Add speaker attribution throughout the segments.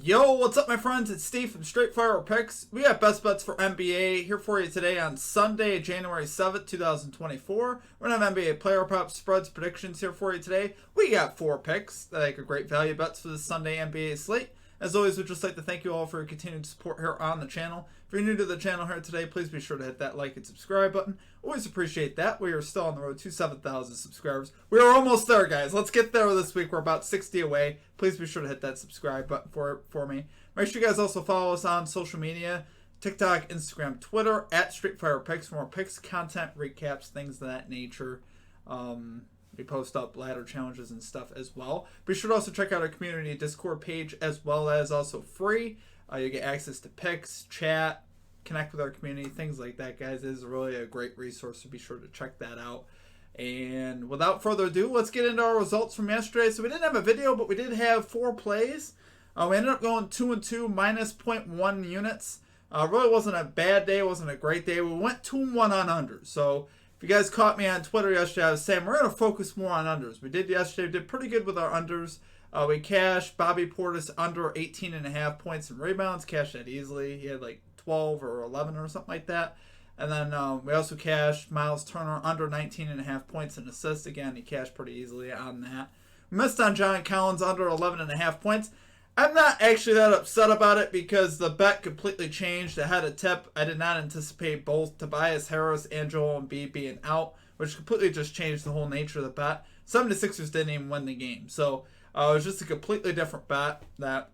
Speaker 1: Yo, what's up, my friends? It's Steve from Straight Fire Picks. We got best bets for NBA here for you today on Sunday, January 7th, 2024. We're going to have NBA player props, spreads, predictions here for you today. We got 4 picks that make a great value bets for this Sunday NBA slate. As always, we'd just like to thank you all for your continued support here on the channel. If you're new to the channel here today, please be sure to hit that like and subscribe button. Always appreciate that. We are still on the road to 7,000 subscribers. We are almost there, guys. Let's get there this week. We're about 60 away. Please be sure to hit that subscribe button for me. Make sure you guys also follow us on social media, TikTok, Instagram, Twitter, at StreetFirePicks for more picks, content, recaps, things of that nature. We post up ladder challenges and stuff as well. Be sure to also check out our community Discord page as well as also free. You get access to picks, chat, connect with our community, things like that, guys. It is really a great resource, so be sure to check that out. And without further ado, let's get into our results from yesterday. So we didn't have a video, but we did have 4 plays. We ended up going 2-2, minus 0.1 units. Really wasn't a bad day. It wasn't a great day. We went 2-1 on unders. So if you guys caught me on Twitter yesterday, I was saying we're going to focus more on unders. We did yesterday. We did pretty good with our unders. We cashed Bobby Portis under 18.5 points and rebounds. Cashed that easily. He had like 12 or 11 or something like that. And then we also cashed Miles Turner under 19.5 points and assists. Again, he cashed pretty easily on that. Missed on John Collins under 11.5 points. I'm not actually that upset about it because the bet completely changed. I had a tip. I did not anticipate both Tobias Harris and Joel Embiid being out, which completely just changed the whole nature of the bet. 76ers didn't even win the game. So it was just a completely different bet that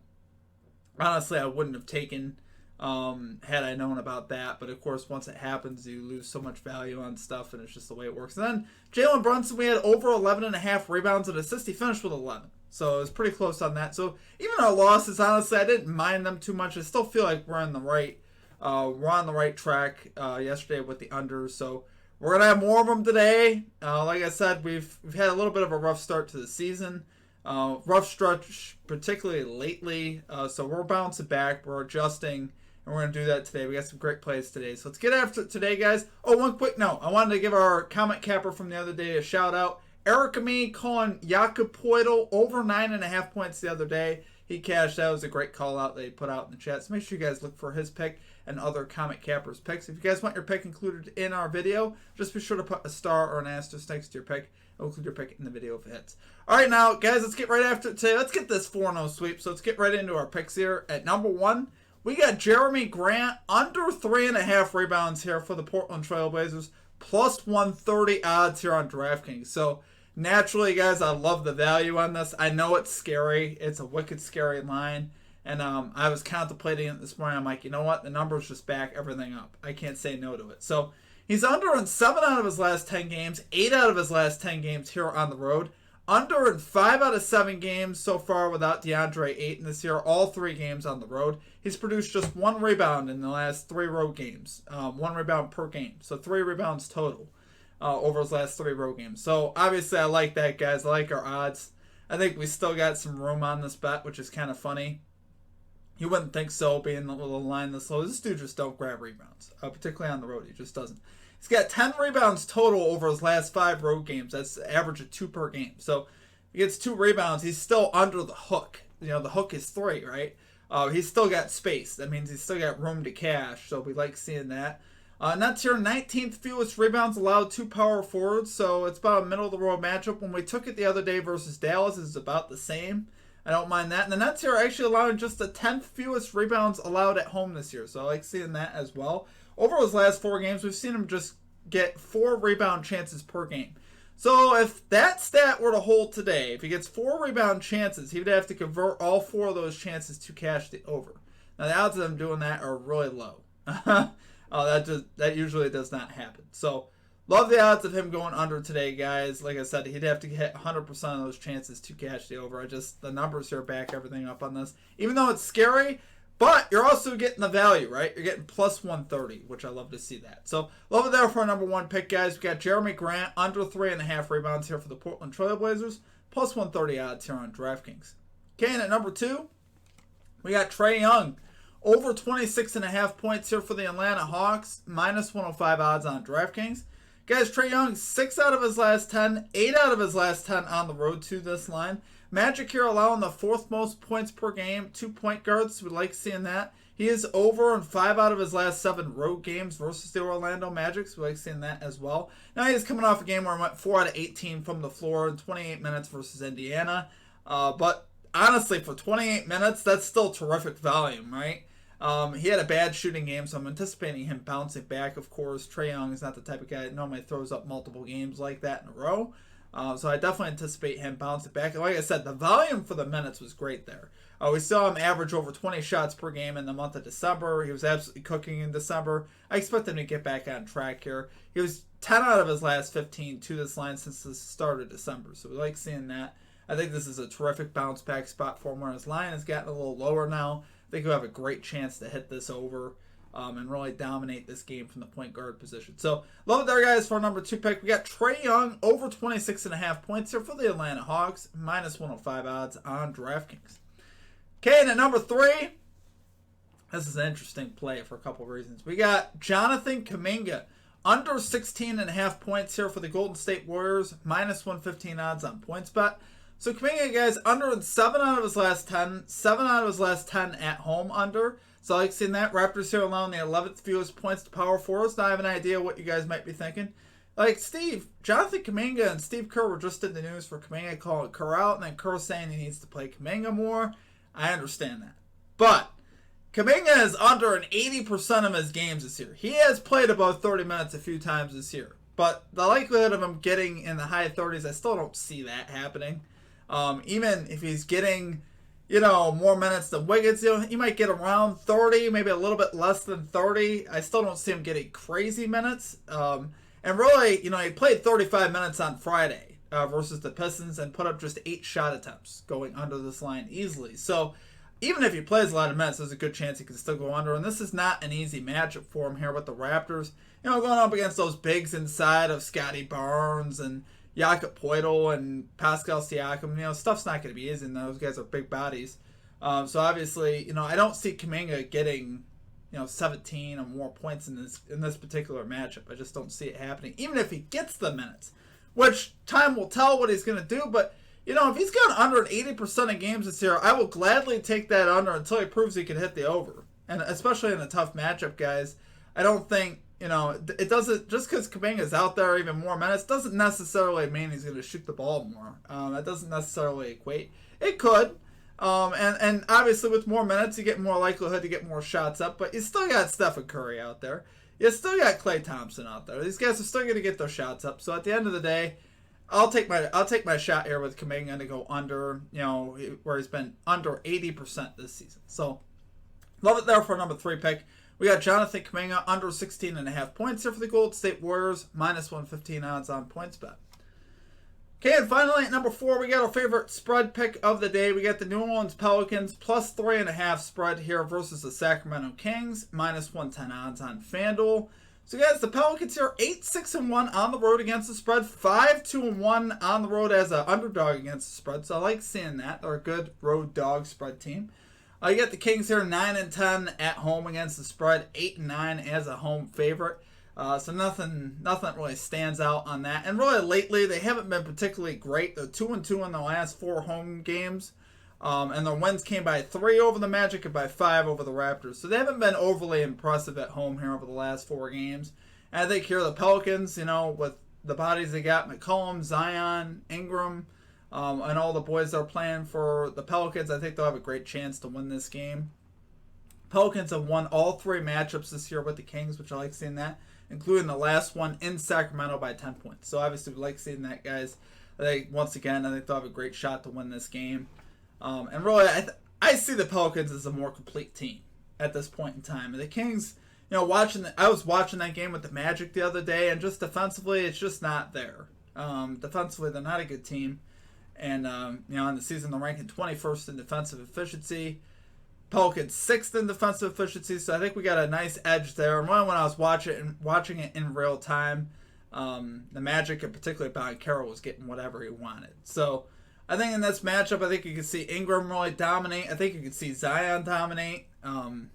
Speaker 1: honestly I wouldn't have taken had I known about that. But of course, once it happens, you lose so much value on stuff, and it's just the way it works. And then Jalen Brunson, we had over 11.5 rebounds and assists. He finished with 11. So it was pretty close on that. So even our losses, honestly, I didn't mind them too much. I still feel like we're on the right track yesterday with the unders. So we're gonna have more of them today. Like I said, we've had a little bit of a rough start to the season, rough stretch, particularly lately. So we're bouncing back, we're adjusting, and we're gonna do that today. We got some great plays today. So let's get after it today, guys. Oh, one quick note: I wanted to give our comment capper from the other day a shout out. Eric and me calling Jakob Poeltl over 9.5 points the other day. He cashed. That was a great call out that he put out in the chat. So make sure you guys look for his pick and other comment cappers' picks. If you guys want your pick included in our video, just be sure to put a star or an asterisk next to your pick. I'll include your pick in the video if it hits. All right, now, guys, let's get right after it today. Let's get this 4-0 sweep. So let's get right into our picks here. At number 1, we got Jeremy Grant under 3.5 rebounds here for the Portland Trail Blazers. Plus 130 odds here on DraftKings. So naturally, guys, I love the value on this. I know it's scary. It's a wicked scary line. And I was contemplating it this morning. I'm like, you know what? The numbers just back everything up. I can't say no to it. So he's under in 7 out of his last 10 games, 8 out of his last 10 games here on the road. Under in 5 out of 7 games so far without DeAndre Ayton this year. All 3 games on the road. He's produced just 1 rebound in the last 3 road games. 1 rebound per game. So 3 rebounds total. Over his last 3 road games. So obviously I like that, guys. I like our odds. I think we still got some room on this bet, which is kind of funny. You wouldn't think so, being the little line this low. This dude just don't grab rebounds, particularly on the road. He just doesn't. He's got 10 rebounds total over his last 5 road games. That's an average of 2 per game. So if he gets 2 rebounds, he's still under the hook. You know, the hook is 3, right? He's still got space. That means he's still got room to cash. So we like seeing that. Nets here, 19th fewest rebounds allowed to power forwards, so it's about a middle-of-the-road matchup. When we took it the other day versus Dallas, it's about the same. I don't mind that. And the Nets here are actually allowing just the 10th fewest rebounds allowed at home this year, so I like seeing that as well. Over his last 4 games, we've seen him just get 4 rebound chances per game. So if that stat were to hold today, if he gets 4 rebound chances, he would have to convert all 4 of those chances to cash the over. Now, the odds of him doing that are really low. That usually does not happen. So, love the odds of him going under today, guys. Like I said, he'd have to hit 100% of those chances to cash the over. The numbers here back everything up on this. Even though it's scary, but you're also getting the value, right? You're getting plus 130, which I love to see that. So, love it there for our number 1 pick, guys. We got Jeremy Grant under 3.5 rebounds here for the Portland Trail Blazers. Plus 130 odds here on DraftKings. Okay, and at number 2, we got Trae Young. Over 26.5 points here for the Atlanta Hawks. Minus 105 odds on DraftKings. Guys, Trae Young, 6 out of his last 10. 8 out of his last 10 on the road to this line. Magic here allowing the 4th most points per game. 2 point guards. We like seeing that. He is over in 5 out of his last 7 road games versus the Orlando Magic. So we like seeing that as well. Now he's coming off a game where he went 4 out of 18 from the floor in 28 minutes versus Indiana. But honestly, for 28 minutes, that's still terrific volume, right? He had a bad shooting game, so I'm anticipating him bouncing back, of course. Trae Young is not the type of guy that normally throws up multiple games like that in a row. So I definitely anticipate him bouncing back. And like I said, the volume for the minutes was great there. We saw him average over 20 shots per game in the month of December. He was absolutely cooking in December. I expect him to get back on track here. He was 10 out of his last 15 to this line since the start of December. So we like seeing that. I think this is a terrific bounce back spot for him where his line has gotten a little lower now. I think he'll have a great chance to hit this over and really dominate this game from the point guard position. So, love it there, guys, for our number 2 pick. We got Trae Young over 26.5 points here for the Atlanta Hawks. Minus 105 odds on DraftKings. Okay, and at number 3, this is an interesting play for a couple of reasons. We got Jonathan Kuminga under 16.5 points here for the Golden State Warriors. Minus 115 odds on PointsBet. So Kuminga, guys, under in 7 out of his last 10. 7 out of his last 10 at home under. So I like seeing that. Raptors here allowing the 11th fewest points to power forwards. Now I have an idea what you guys might be thinking. Like, Steve, Jonathan Kuminga and Steve Kerr were just in the news for Kuminga calling Kerr out, and then Kerr saying he needs to play Kuminga more. I understand that. But Kuminga is under in 80% of his games this year. He has played above 30 minutes a few times this year. But the likelihood of him getting in the high 30s, I still don't see that happening. Even if he's getting, more minutes than Wiggins, he might get around 30, maybe a little bit less than 30. I still don't see him getting crazy minutes. And really, he played 35 minutes on Friday versus the Pistons and put up just 8 shot attempts going under this line easily. So even if he plays a lot of minutes, there's a good chance he can still go under. And this is not an easy matchup for him here with the Raptors. Going up against those bigs inside of Scotty Barnes and Jakob Poeltl and Pascal Siakam, stuff's not going to be easy, and those guys are big bodies. So obviously, I don't see Kuminga getting, 17 or more points in this particular matchup. I just don't see it happening, even if he gets the minutes, which time will tell what he's going to do. But, if he's going under an 80% of games this year, I will gladly take that under until he proves he can hit the over. And especially in a tough matchup, guys, I don't think, it doesn't, just because Kuminga's out there even more minutes doesn't necessarily mean he's going to shoot the ball more. That doesn't necessarily equate. It could. And obviously with more minutes, you get more likelihood to get more shots up, but you still got Stephen Curry out there. You still got Klay Thompson out there. These guys are still going to get their shots up. So at the end of the day, I'll take my shot here with Kuminga to go under, where he's been under 80% this season. So love it there for number 3 pick. We got Jonathan Kuminga under 16.5 points here for the Golden State Warriors. Minus 115 odds on PointsBet. Okay, and finally at number 4, we got our favorite spread pick of the day. We got the New Orleans Pelicans plus 3.5 spread here versus the Sacramento Kings. Minus 110 odds on FanDuel. So guys, the Pelicans here 8-6-1 on the road against the spread. 5-2-1 on the road as an underdog against the spread. So I like seeing that. They're a good road dog spread team. You got the Kings here 9-10 at home against the spread, 8-9 as a home favorite. So nothing really stands out on that. And really lately they haven't been particularly great. They're 2-2 in the last 4 home games, and their wins came by 3 over the Magic and by 5 over the Raptors. So they haven't been overly impressive at home here over the last 4 games. And I think here the Pelicans, with the bodies they got, McCollum, Zion, Ingram. And all the boys that are playing for the Pelicans, I think they'll have a great chance to win this game. Pelicans have won all 3 matchups this year with the Kings, which I like seeing that, including the last one in Sacramento by 10 points. So obviously we like seeing that, guys. I think they'll have a great shot to win this game. And really, I see the Pelicans as a more complete team at this point in time. And the Kings, I was watching that game with the Magic the other day, and just defensively, it's just not there. Defensively, they're not a good team. And, in the season, they're ranking 21st in defensive efficiency. Pelicans 6th in defensive efficiency. So I think we got a nice edge there. And when I was watching it in real time, the Magic, and particularly Bob Carroll, was getting whatever he wanted. So I think in this matchup, I think you can see Ingram really dominate. I think you can see Zion dominate in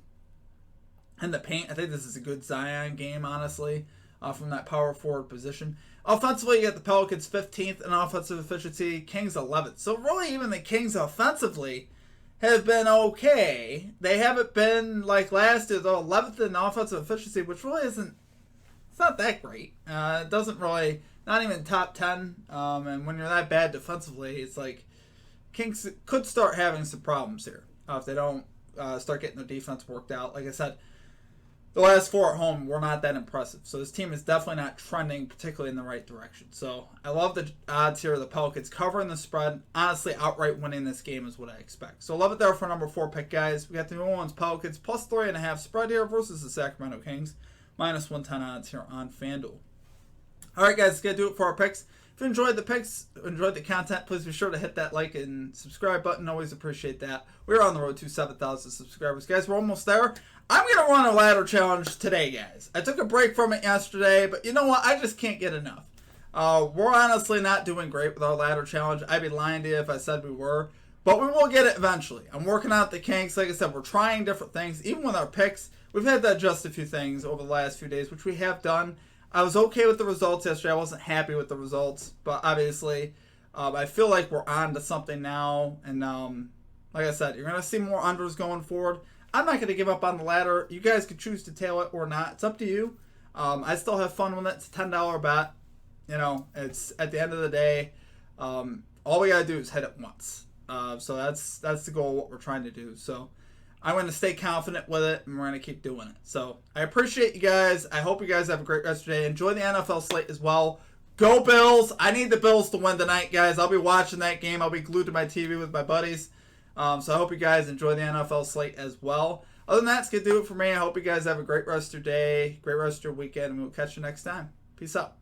Speaker 1: the paint. I think this is a good Zion game, honestly. from that power forward position. Offensively, you get the Pelicans 15th in offensive efficiency, Kings 11th. So really, even the Kings offensively have been okay. They haven't been like last year, though, 11th in offensive efficiency, which really isn't, it's not that great. It doesn't really, not even top 10. And when you're that bad defensively, it's like Kings could start having some problems here if they don't start getting their defense worked out. Like I said, the last 4 at home were not that impressive. So this team is definitely not trending particularly in the right direction. So I love the odds here of the Pelicans covering the spread. Honestly, outright winning this game is what I expect. So love it there for number 4 pick, guys. We got the New Orleans Pelicans plus 3.5 spread here versus the Sacramento Kings. Minus 110 odds here on FanDuel. All right, guys, that's going to do it for our picks. If you enjoyed the picks, enjoyed the content, please be sure to hit that like and subscribe button. Always appreciate that. We're on the road to 7,000 subscribers. Guys, we're almost there. I'm going to run a ladder challenge today, guys. I took a break from it yesterday, but you know what? I just can't get enough. We're honestly not doing great with our ladder challenge. I'd be lying to you if I said we were, but we will get it eventually. I'm working out the kinks. Like I said, we're trying different things. Even with our picks, we've had to adjust a few things over the last few days, which we have done. I was okay with the results yesterday. I wasn't happy with the results, but obviously I feel like we're on to something now. And like I said, you're going to see more unders going forward. I'm not going to give up on the ladder. You guys could choose to tail it or not. It's up to you. I still have fun with it. It's a $10 bet. You know, it's at the end of the day, all we got to do is hit it once. So that's the goal of what we're trying to do. So I'm going to stay confident with it, and we're going to keep doing it. So I appreciate you guys. I hope you guys have a great rest of your day. Enjoy the NFL slate as well. Go Bills. I need the Bills to win tonight, guys. I'll be watching that game. I'll be glued to my TV with my buddies. So I hope you guys enjoy the NFL slate as well. Other than that, it's going to do it for me. I hope you guys have a great rest of your day, great rest of your weekend, and we'll catch you next time. Peace out.